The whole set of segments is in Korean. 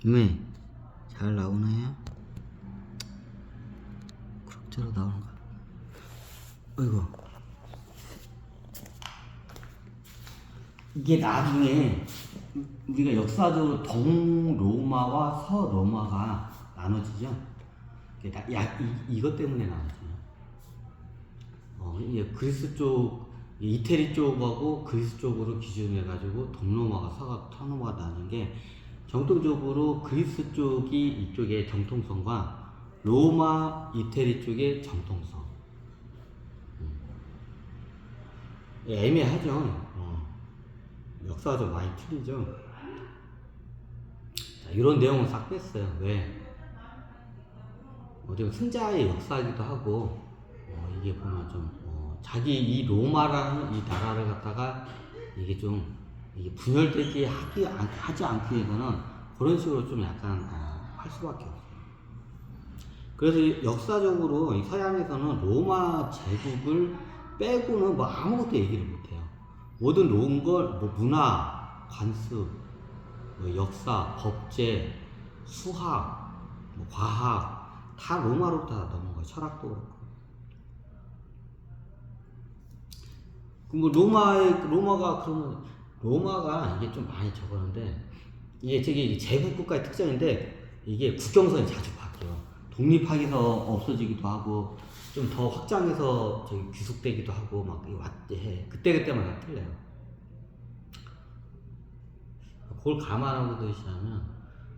왜? 잘 나오나요? 그럭저럭 나오는 거. 어이구. 이게 나중에 우리가 역사적으로 동로마와 서로마가 나눠지죠. 이것 때문에 나눠져요. 이게 그리스 쪽, 이태리 쪽하고 그리스 쪽으로 기준해가지고 동로마가 서로마가 나눈 게 정통적으로 그리스 쪽이 이쪽의 정통성과 로마, 이태리 쪽의 정통성. 애매하죠. 역사가 많이 틀리죠. 자, 이런 내용은 싹 뺐어요. 왜? 어떻게 승자의 역사이기도 하고, 이게 보면 좀, 자기 이 로마라는 이 나라를 갖다가 이게 좀, 이게 분열되게 하지 않기 위해서는 그런 식으로 좀 약간, 할 수밖에 없어요. 그래서 역사적으로 이 서양에서는 로마 제국을 빼고는 뭐 아무것도 얘기를 못해요. 모든 놓은 걸, 뭐 문화, 관습, 뭐 역사, 법제, 수학, 뭐 과학, 다 로마로 다 넘어가요. 철학도 그렇고. 뭐 로마가 이게 좀 많이 적었는데, 이게 저기 제국 국가의 특징인데, 이게 국경선이 자주 바뀌어요. 독립하기서 없어지기도 하고, 좀 더 확장해서 저기 귀속되기도 하고, 막, 그때마다 틀려요. 그걸 감안하고 드시냐면,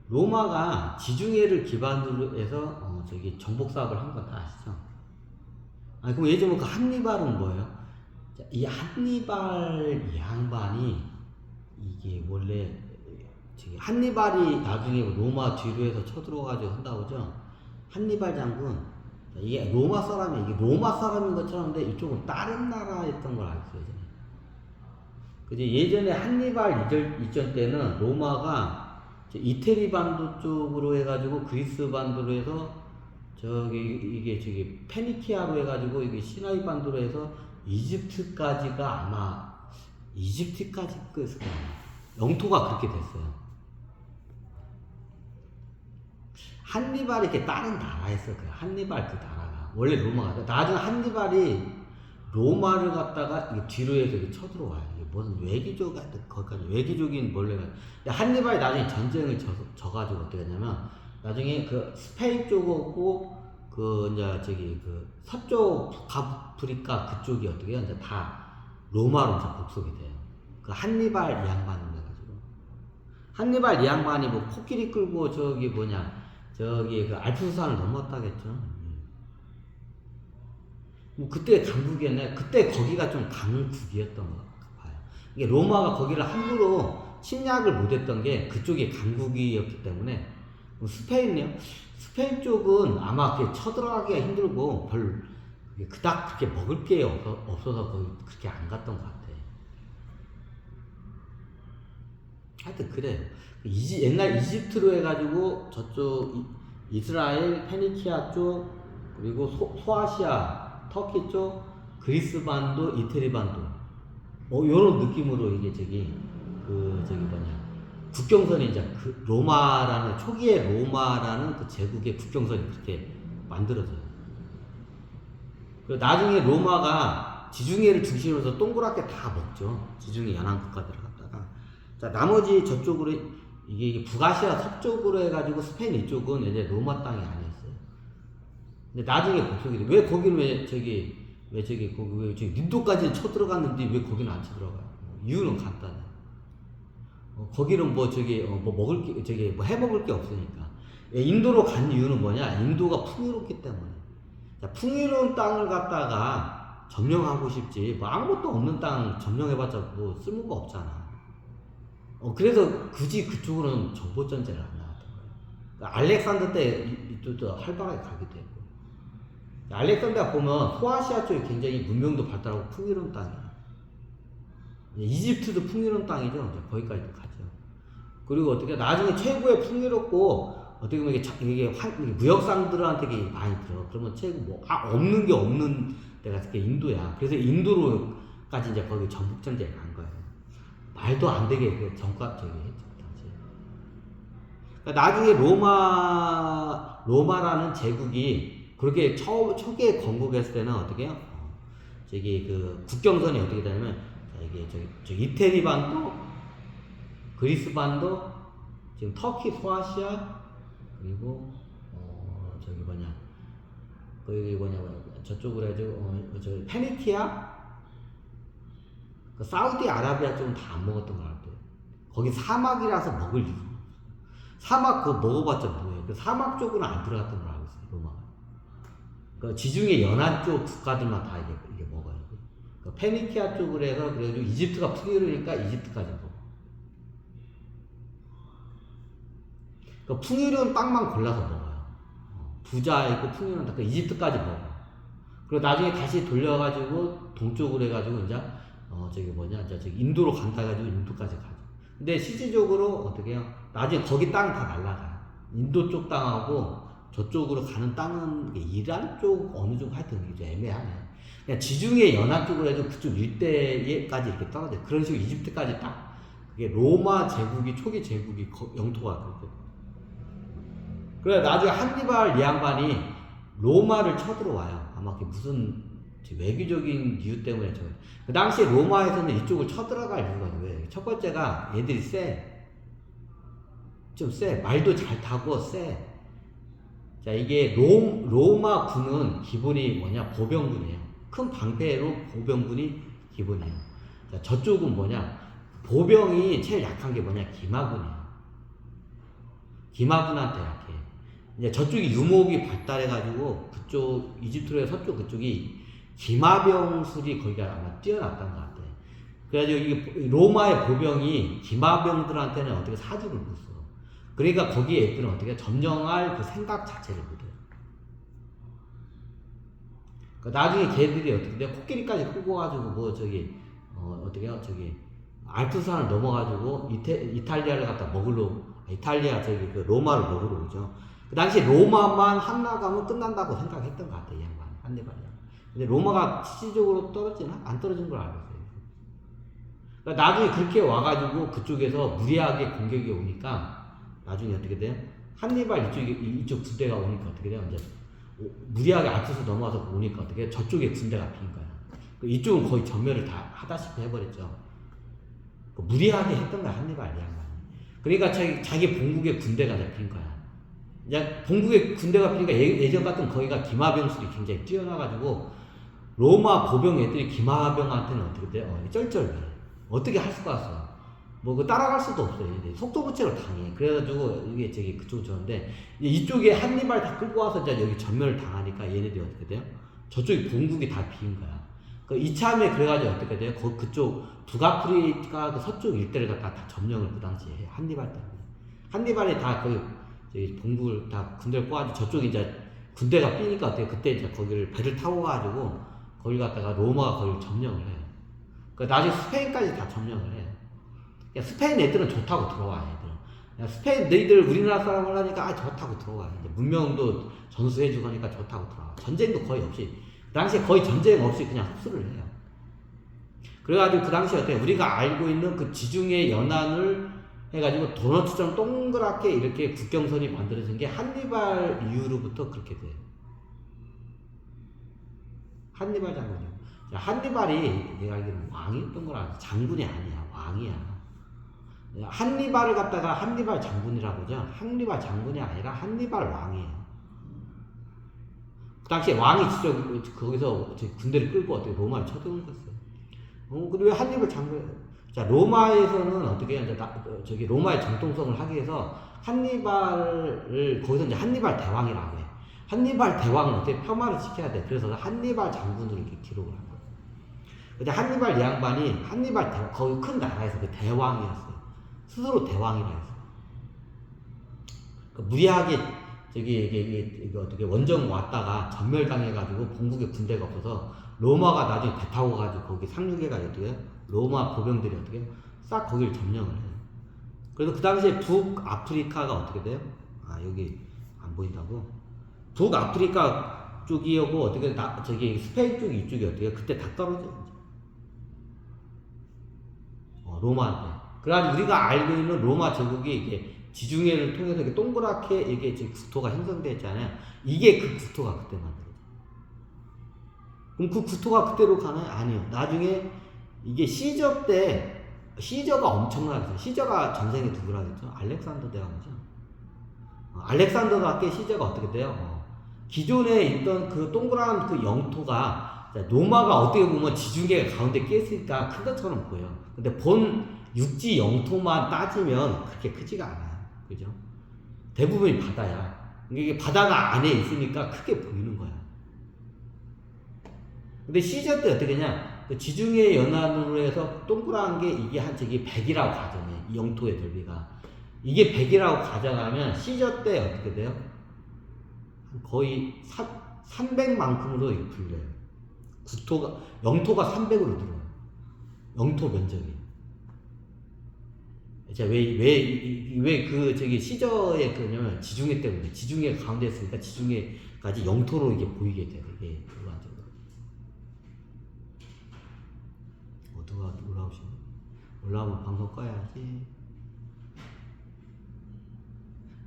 로마가 지중해를 기반으로 해서, 저기 정복 사업을 한 건 다 아시죠? 그럼 예전에 그 한니발은 뭐예요? 이 한니발 이 양반이, 이게 원래, 저기 한니발이 나중에 로마 뒤로 해서 쳐들어가지고 한다고 하죠? 한니발 장군, 이게 로마 사람인 것처럼 근데 이쪽은 다른 나라였던 걸 알고 있어요. 그지? 예전에 한니발 이전 때는 로마가 이태리 반도 쪽으로 해가지고 그리스 반도로 해서 저기 페니키아로 해가지고 이게 시나이 반도로 해서 이집트까지가 아마 이집트까지 끝을 영토가 그렇게 됐어요. 한니발이 이렇게 다른 나라였어요. 그 한니발 그 나라가 원래 로마가 나중에 한니발이 로마를 갖다가 뒤로 해서 쳐들어와요. 이게 무슨 외기족 같은 거기까지 외기족인 원래가 한니발이 나중에 전쟁을 져가지고 어떻게 했냐면 나중에 그 스페인 쪽하고 그 이제 저기 그 서쪽 북아프리카 그쪽이 어떻게 이제 다 로마로 이제 복속이 돼요. 그 한니발 이 양반을 해가지고 한니발 이 양반이 뭐 코끼리 끌고 저기 그 알프스산을 넘었다겠죠. 뭐 그때 강국이었네. 그때 거기가 좀 강국이었던 것 같아요. 이게 로마가 거기를 함부로 침략을 못했던 게 그쪽이 강국이었기 때문에 스페인이요. 스페인 쪽은 아마 그게 쳐들어가기가 힘들고 그닥 그렇게 먹을 게 없어서 거기 그렇게 안 갔던 것 같아. 하여튼 그래요. 옛날 이집트로 해가지고 저쪽 이스라엘, 페니키아 쪽 그리고 소아시아, 터키 쪽, 그리스 반도, 이태리 반도 요런 느낌으로 이게 국경선이 이제 그 로마라는 초기의 로마라는 그 제국의 국경선이 그렇게 만들어져요. 그리고 나중에 로마가 지중해를 중심으로 해서 동그랗게 다 먹죠. 지중해 연안 국가들을 갖다가. 자, 나머지 저쪽으로 이게 북아시아 서쪽으로 해가지고 스페인 이쪽은 이제 로마 땅이 아니었어요. 근데 나중에 복속이 돼. 왜 거기는 거기 인도까지 쳐들어갔는데 왜 거기는 안 쳐들어가요? 이유는 간단해. 거기는 뭐 먹을 게 해먹을 게 없으니까. 인도로 간 이유는 뭐냐? 인도가 풍요롭기 때문에. 자, 풍요로운 땅을 갖다가 점령하고 싶지, 뭐 아무것도 없는 땅 점령해봤자 뭐 쓸모가 없잖아. 그래서 굳이 그쪽으로는 정보전쟁을 안 나왔던 거예요. 그러니까 알렉산더 때 이쪽도 활발하게 가기도 했고. 알렉산더가 보면 소아시아 쪽이 굉장히 문명도 발달하고 풍요로운 땅이야. 이집트도 풍요로운 땅이죠. 거기까지도 가죠. 그리고 어떻게 나중에 최고의 풍요롭고 어떻게 보면 이게 무역상들한테 많이 들어. 그러면 최고 없는 게 없는 데가 그게 인도야. 그래서 인도로까지 이제 거기 전북전쟁을 간 거예요. 말도 안 되게 그 전과 했죠 당시에. 그러니까 나중에 로마라는 제국이 그렇게 초기에 건국했을 때는 어떻게 해요? 저기 그 국경선이 어떻게 되냐면 이게 저기 이태리 반도, 그리스 반도, 지금 터키, 소아시아, 그리고 저기 뭐냐, 거기 뭐냐 저쪽으로 해가지고 저 페니키아, 그 사우디아라비아 쪽은 다 안 먹었던 것 같아요. 거기 사막이라서 먹을 이유. 사막 그거 먹어봤자 뭐예요? 그 사막 쪽으로 안 들어갔던 걸 알고 있어요, 로마가. 그 지중해 연안 쪽 국가들만 다 이게 먹어요. 그 페니키아 쪽으로 해서 그래가지고 이집트가 풍요로우니까 이집트까지 먹어. 그 풍요로운 땅만 골라서 먹어요. 부자 있고 풍요로운 땅, 그 이집트까지 먹어. 그리고 나중에 다시 돌려가지고 동쪽으로 해가지고 이제 저기 뭐냐, 이제 저기 인도로 간다 해가지고 인도까지 가죠. 근데 실질적으로 어떻게 해요? 나중에 거기 땅 다 날라가요. 인도 쪽 땅하고 저쪽으로 가는 땅은 이란 쪽 어느 쪽 하여튼 이제 애매하네. 그냥 지중해 연안 쪽으로 해도 그쪽 일대에까지 이렇게 떨어져요. 그런 식으로 이집트까지 딱 그게 로마 제국이 초기 제국이 영토가 그렇게. 그래 나중에 한니발 이 양반이 로마를 쳐들어와요. 아마 그게 무슨 외교적인 이유 때문에 그 당시에 로마에서는 이쪽을 쳐들어갈 이유가 왜? 첫 번째가 얘들이 좀 세. 말도 잘 타고 세. 자, 이게 로마 군은 기본이 뭐냐? 보병군이에요. 큰 방패로 보병군이 기본이에요. 자, 저쪽은 뭐냐? 보병이 제일 약한 게 뭐냐? 기마군이에요. 기마군한테 약해. 이제 저쪽이 유목이 발달해가지고 그쪽 이집트의 서쪽 그쪽이 기마병술이 거기가 아마 뛰어났던 것 같아. 그래가지고 이게 로마의 보병이 기마병들한테는 어떻게 사주를 못 써. 그러니까 거기 애들은 어떻게 점령할 그 생각 자체를 못해요. 그러니까 나중에 걔들이 어떻게 돼? 코끼리까지 끌고 가지고 뭐 저기 어떻게요? 저기 알프스산을 넘어가지고 이탈리아를 갖다 이탈리아 저기 그 로마를 먹으러 오죠. 그 당시에 로마만 한나가면 끝난다고 생각했던 것 같아요, 이 양반 한니발이. 근데 로마가 실질적으로 떨어지나? 안 떨어진 걸 알고 있어요. 그러니까 나중에 그렇게 와가지고 그쪽에서 무리하게 공격이 오니까 나중에 어떻게 돼요? 한니발 이쪽 군대가 오니까 어떻게 돼요? 이제 무리하게 알프스 넘어와서 오니까 어떻게 해요? 저쪽에 군대가 빈 거야. 이쪽은 거의 전멸을 다 하다시피 해버렸죠. 무리하게 했던 거야, 한니발 이 양반이. 그러니까 자기 본국의 군대가 잡힌 거야. 이제 본국의 군대가 피니까 예전 같은 거기가 기마병술이 굉장히 뛰어나가지고 로마 보병 애들이 기마병한테는 어떻게 돼요? 쩔쩔해. 어떻게 할 수가 없어. 뭐 따라갈 수도 없어요. 속도 부채로 당해. 그래가지고 이게 저기 그쪽 저인데 이쪽에 한니발 다 끌고 와서 이제 여기 전멸을 당하니까 얘네들이 어떻게 돼요? 저쪽이 본국이 다 비인 거야. 그 이참에 그래가지고 어떻게 돼요? 그쪽 북아프리카 그 서쪽 일대를 갖다 다 점령을 그 당시에 해요. 한니발 때문에. 한니발이 다 거기 본국을 다 군대를 꼬아가지고 저쪽에 이제 군대가 삐니까 어떻게 그때 이제 거기를 배를 타고 가지고 거기 갔다가 로마가 거기를 점령을 해요. 그 나중에 스페인까지 다 점령을 해요. 스페인 애들은 좋다고 들어와, 애들. 스페인 너희들 우리나라 사람을 하니까 좋다고 들어와. 이제 문명도 전수해주고 하니까 좋다고 들어와. 전쟁도 거의 없이. 그 당시에 거의 전쟁 없이 그냥 흡수를 해요. 그래가지고 그 당시에 어때? 우리가 알고 있는 그 지중해 연안을 해가지고 도너츠처럼 동그랗게 이렇게 국경선이 만들어진 게 한니발 이후로부터 그렇게 돼요. 한니발 장군이요. 한니발이 내가 알기로는 왕이었던 거라 장군이 아니야. 왕이야. 한니발을 갖다가 한니발 장군이라고 하죠. 한니발 장군이 아니라 한니발 왕이에요. 그 당시에 왕이 직접 거기서 군대를 끌고 어떻게 로마를 쳐들어갔어요. 그리고 한니발 장군. 자, 로마에서는 어떻게 이제 저기 로마의 정통성을 하기 위해서 한니발을 거기서 이제 한니발 대왕이라고 해. 한니발 대왕은 어떻게 폄하를 시켜야 돼. 그래서 한니발 장군으로 이렇게 기록을 한 거예요. 근데 한니발 이 양반이 거기 큰 나라에서 그 대왕이었어요. 스스로 대왕이라 했어. 무리하게 이게 어떻게 원정 왔다가 전멸당해가지고 본국에 군대가 없어서 로마가 나중에 배 타고 가지고 거기 상륙해가지고 어떻게 로마 보병들이 어떻게 싹 거기를 점령을 해요. 그래서 그 당시에 북아프리카가 어떻게 돼요? 여기 안 보인다고? 북아프리카 쪽이고 어떻게 저기 스페인 쪽 이쪽이 어떻게 그때 다 떨어져요. 로마한테. 그래가지고 우리가 알고 있는 로마 제국이 이게 지중해를 통해서 이렇게 동그랗게 이게 지금 국토가 형성되었잖아요. 이게 그 국토가 그때 만들어져. 그럼 그 국토가 그대로 가나요? 아니요. 나중에 이게 시저 때 시저가 엄청나게 시저가 전생에 누구라 그랬죠? 알렉산더 대왕이죠. 알렉산더 학교의 시저가 어떻게 돼요? 기존에 있던 그 동그란 그 영토가 로마가 어떻게 보면 지중해 가운데 끼었으니까 큰 것처럼 보여. 근데 본 육지 영토만 따지면 그렇게 크지가 않아요. 그죠? 대부분이 바다야. 이게 바다가 안에 있으니까 크게 보이는 거야. 근데 시저 때 어떻게 하냐? 그 지중해 연안으로 해서 동그란 게 이게 한 저기 100이라고 가정해. 이 영토의 넓이가. 이게 100이라고 가정하면 시저 때 어떻게 돼요? 거의 300만큼으로 이렇게 불려요. 영토가 300으로 들어요. 영토 면적이. 자, 왜 그 저기 시저의 그냐면 지중해 때문에 지중해 가운데 있으니까 지중해까지 영토로 이게 보이게 돼요. 이게 일반적으로. 누가 올라오시네? 올라오면 방송 꺼야지.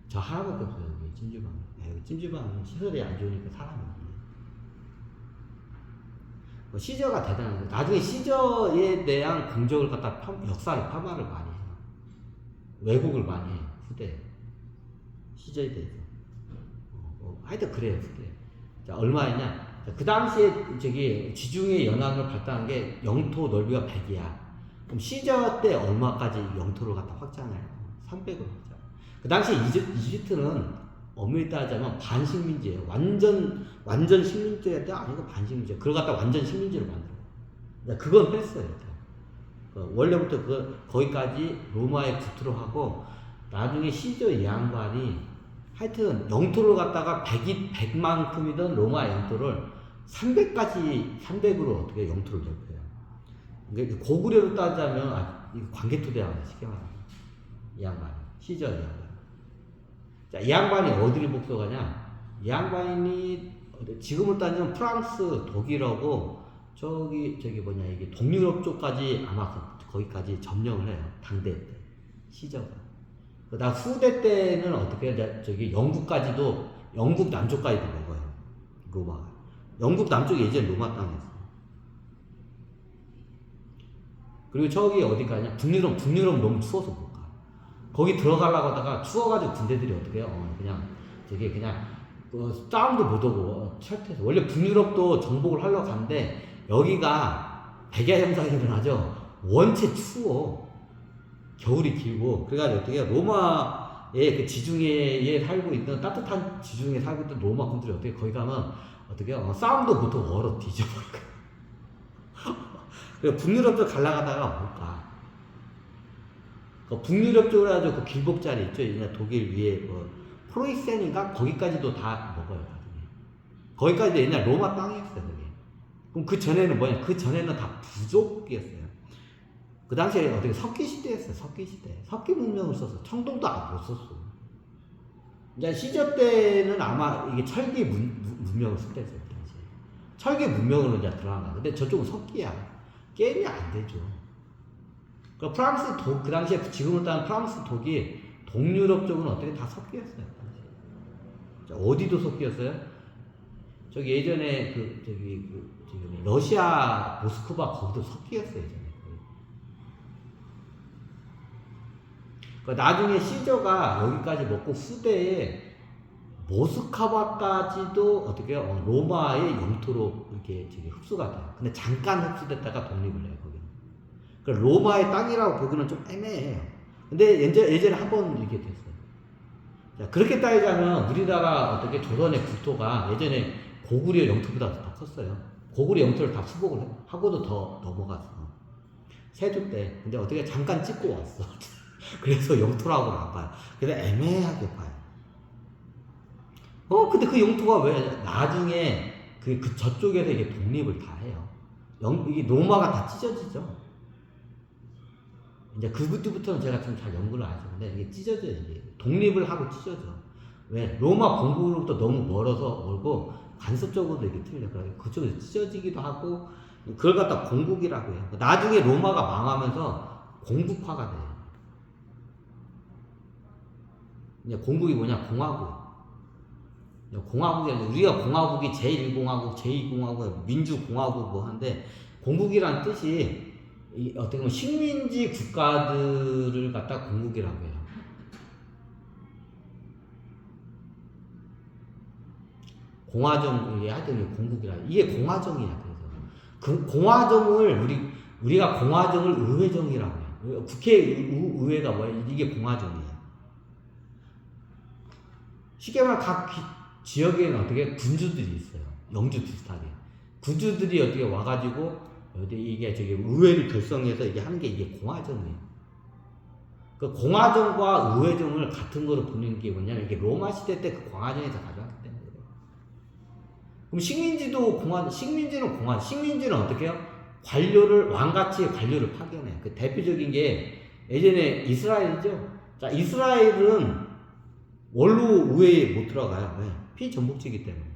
저 하나밖에 없어요, 여기 찜질방. 여기 찜질방은 시설이 안 좋으니까 사람이 없네. 시저가 대단한 거예요. 나중에 시저에 대한 공적을 갖다 역사에 폄하를 많이 해요. 왜곡을 많이 해요, 후대에. 시저에 대해서. 하여튼 그래요, 후대에. 자, 얼마였냐? 그 당시에 저기 지중해 연안을 발달한 게 영토 넓이가 100이야. 그럼 시저 때 얼마까지 영토를 갖다 확장해요? 300으로 확장. 그 당시 이집트는 엄밀히 따지자면 반식민지예요. 완전 식민지가 아니고 반식민지예요. 그걸 갖다 완전 식민지로 만들어. 그건 뺐어요. 원래부터 거기까지 로마의 국토로 하고 나중에 시저 이 양반이 하여튼 영토를 갖다가 100만큼이던 로마 영토를 300으로 어떻게 영토를 넓혀요. 그러니까 고구려로 따지자면 관개토대왕이야, 쉽게 말하면. 이 양반이. 시저 이 양반. 자, 이 양반이 어디를 복속하냐? 이 양반이 지금을 따지면 프랑스, 독일하고 저기 뭐냐 이게 동유럽 쪽까지 아마 거기까지 점령을 해요. 당대 때 시저가. 그다음 후대 때는 어떻게 저기 영국 남쪽까지도 먹어요. 로마가. 영국 남쪽이 예전 로마 땅이었어. 그리고 저기 어디 가냐? 북유럽 너무 추워서 못 가. 거기 들어가려고 하다가 추워가지고 군대들이 어떻게 해요? 그냥 싸움도 못 오고 철퇴해서. 원래 북유럽도 정복을 하려고 하는데 여기가 백야 현상이 일어나죠. 원체 추워. 겨울이 길고. 그래가지고 어떻게 해요? 로마의 그 지중해에 살고 있던 따뜻한 지중해에 살고 있던 로마 군들이 어떻게 거기 가면 어떻게 해요? 싸움도 못하고 얼어 뒤져버릴까. 그래서 북유럽 쪽 가려가다가 못 가. 그 북유럽 쪽으로 해가지고 그 길복자리 있죠. 독일 위에 프로이센인가? 거기까지도 다 먹어요. 거기까지도 옛날 로마 땅이었어요. 그게. 그럼 그 전에는 뭐냐? 그 전에는 다 부족이었어요. 그 당시에 어떻게 석기 시대였어요. 석기 시대. 석기 문명을 썼어. 청동도 못 썼어. 이제 시저 때는 아마 이게 철기 문명을 썼댔어요. 그 당시에. 철기 문명으로 이제 들어간 거야. 근데 저쪽은 석기야. 게임이 안 되죠. 그 프랑스 그 당시에 지금으로 따면 프랑스 독이 동유럽 쪽은 어떻게 다 석기였어요. 어디도 석기였어요? 저기 예전에 저기 러시아 모스크바 거기도 석기였어요. 예전에. 나중에 시저가 여기까지 먹고 후대에 모스크바까지도 어떻게 해요? 로마의 영토로 이렇게 흡수가 돼요. 근데 잠깐 흡수됐다가 독립을 해요. 거기는. 그러니까 로마의 땅이라고 보기는 좀 애매해요. 근데 예전에 한 번 이렇게 됐어요. 자, 그렇게 따지자면 우리나라 어떻게 조선의 국토가 예전에 고구려 영토보다 더 컸어요. 고구려 영토를 다 수복을 하고도 더 넘어갔어. 세조 때. 근데 어떻게 잠깐 찍고 왔어. 그래서 영토라고는 안 봐요. 그래서 애매하게 봐요. 근데 그 영토가 왜 나중에 저쪽에서 이게 독립을 다 해요. 이게 로마가 다 찢어지죠. 이제 그부터는 제가 좀 잘 연구를 안 했는데 이게 찢어져요. 이게. 독립을 하고 찢어져. 왜? 로마 본국으로부터 너무 멀고 간섭적으로도 이게 틀려. 그래서 그쪽에서 찢어지기도 하고 그걸 갖다 공국이라고 해요. 나중에 로마가 망하면서 공국화가 돼요. 이제 공국이 뭐냐? 공화국. 공화국이 아니라 우리가 공화국이 제1공화국, 제2공화국, 민주공화국 뭐 한데 공국이란 뜻이 어떻게 보면 식민지 국가들을 갖다 공국이라고 해요. 공화정 하여튼 공국이라 이게 공화정이야. 그래서 그 공화정을 우리가 공화정을 의회정이라고 해요. 국회의회가 뭐야? 이게 공화정이에요. 쉽게 말하면 각 지역에는 어떻게 군주들이 있어요. 영주 비슷하게 군주들이 어떻게 와가지고 이게 저기 의회를 결성해서 이게 하는 게 이게 공화정이에요. 그 공화정과 의회정을 같은 거로 보는 게 뭐냐면 이게 로마 시대 때 그 공화정에서 가져왔기 때문에 그래요. 그럼 식민지는 어떻게 해요? 왕같이 관료를 파견해요. 그 대표적인 게 예전에 이스라엘이죠. 자, 이스라엘은 원로 의회에 못 들어가요. 왜? 피전복지이기 때문에.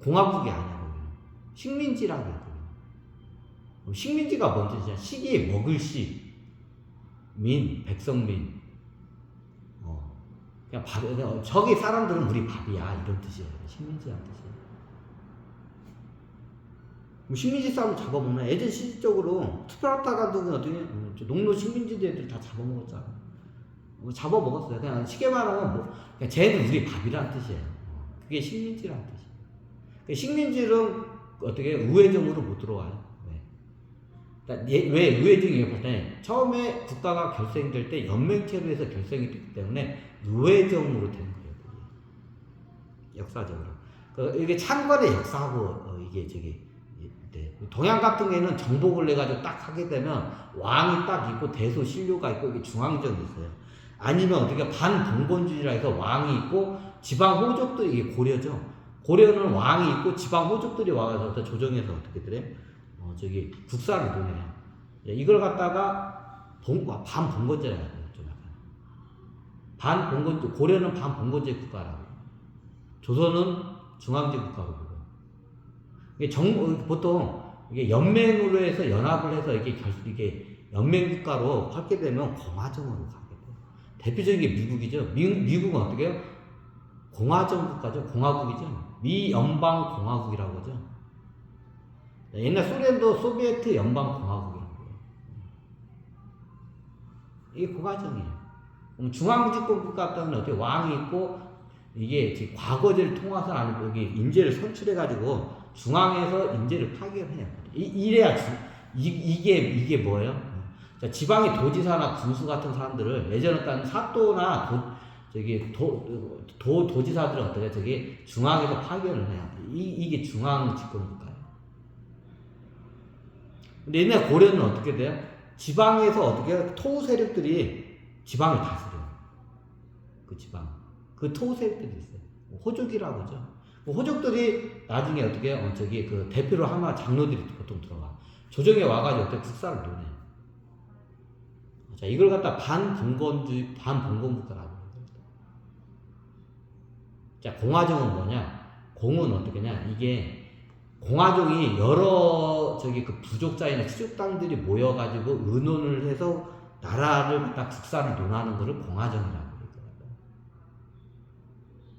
공화국이 아니야, 거기는. 식민지라고 해요. 식민지가 뭔 뜻이냐? 식이 먹을 식, 백성민. 그냥 저기 사람들은 우리 밥이야. 이런 뜻이에요. 식민지라는 뜻이에요. 식민지 싸움 잡아먹나? 예전 실질적으로 스파르타 감독은 어떻게 농노 식민지 애들 다 잡아먹었잖아. 잡아먹었어요. 그냥 쉽게 말하면 그냥 쟤는 우리 밥이란 뜻이에요. 그게 식민지란 뜻이에요. 식민지는 어떻게 우회정으로 못 들어와요. 왜 우회정이에요? 볼 때 처음에 국가가 결성될 때 연맹체로 해서 결성이 됐기 때문에 우회정으로 된 거예요. 역사적으로. 이게 창건의 역사하고 이게 동양 같은 경우에는 정복을 해가지고 딱 하게 되면 왕이 딱 있고 대소 신료가 있고 이게 중앙정이 있어요. 아니면 어떻게 반봉건주의라 해서 왕이 있고 지방 호족들이 이게 고려죠. 고려는 왕이 있고 지방 호족들이 와서 조정해서 어떻게 그래? 국사를 논해요. 이걸 갖다가 반봉건제라고 해요. 좀 약간. 고려는 반봉건제 국가라고. 조선은 중앙제 국가로 보고. 보통 이게 연맹으로 해서 연합을 해서 이게 연맹 국가로 하게 되면 공화정으로 가게 돼요. 대표적인 게 미국이죠. 미국은 어떻게 해요? 공화정 국가죠. 공화국이죠. 미연방 공화국이라고 하죠. 옛날 소련도 소비에트 연방 공화국이라고 해요. 이게 공화정이에요. 그럼 중앙집권 국가 같은 경우는 어떻게 왕이 있고 이게 과거제를 통해서 아니고 여기 인재를 선출해가지고 중앙에서 인재를 파견해요. 이래야 이게 뭐예요? 자, 지방의 도지사나 군수 같은 사람들을 예전에 딴 사또나 도지사들은 어떻게 중앙에서 파견을 해요. 이게 중앙 집권 국가예요. 근데 옛날 고려는 어떻게 돼요? 지방에서 어떻게 토우 세력들이 지방을 다스려요. 그 지방. 그 토우 세력들이 있어요. 호족이라고 하죠. 호족들이 나중에 어떻게 그 대표로 하나 장로들이 보통 들어가. 조정에 와가지고 어떻게 국사를 논해. 자, 이걸 갖다 반봉건국가라고 해요. 자, 공화정은 뭐냐? 공은 어떻게냐? 이게 공화정이 여러 그 부족자이나 시족당들이 모여가지고 의논을 해서 나라를 갖다 국사를 논하는 것을 공화정이라고 해요.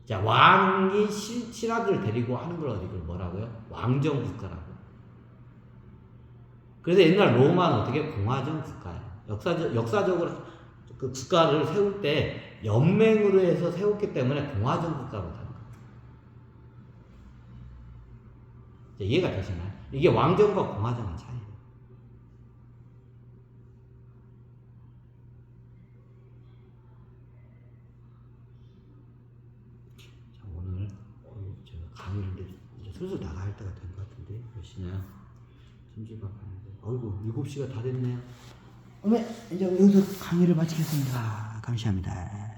자, 왕이 신하들을 데리고 하는 걸 이걸 뭐라고요? 왕정 국가라고. 그래서 옛날 로마는 어떻게 공화정 국가예요. 역사적으로 그 국가를 세울 때 연맹으로 해서 세웠기 때문에 공화정 국가로 가는 거예요. 이해가 되시나요? 이게 왕정과 공화정의 차이예요. 자, 오늘 제가 강의를 이제 슬슬 나갈 때가 된 것 같은데 몇 시냐? 점심밥 하는데 어이구 7시가 다 됐네요. 이제 여기서 강의를 마치겠습니다. 감사합니다.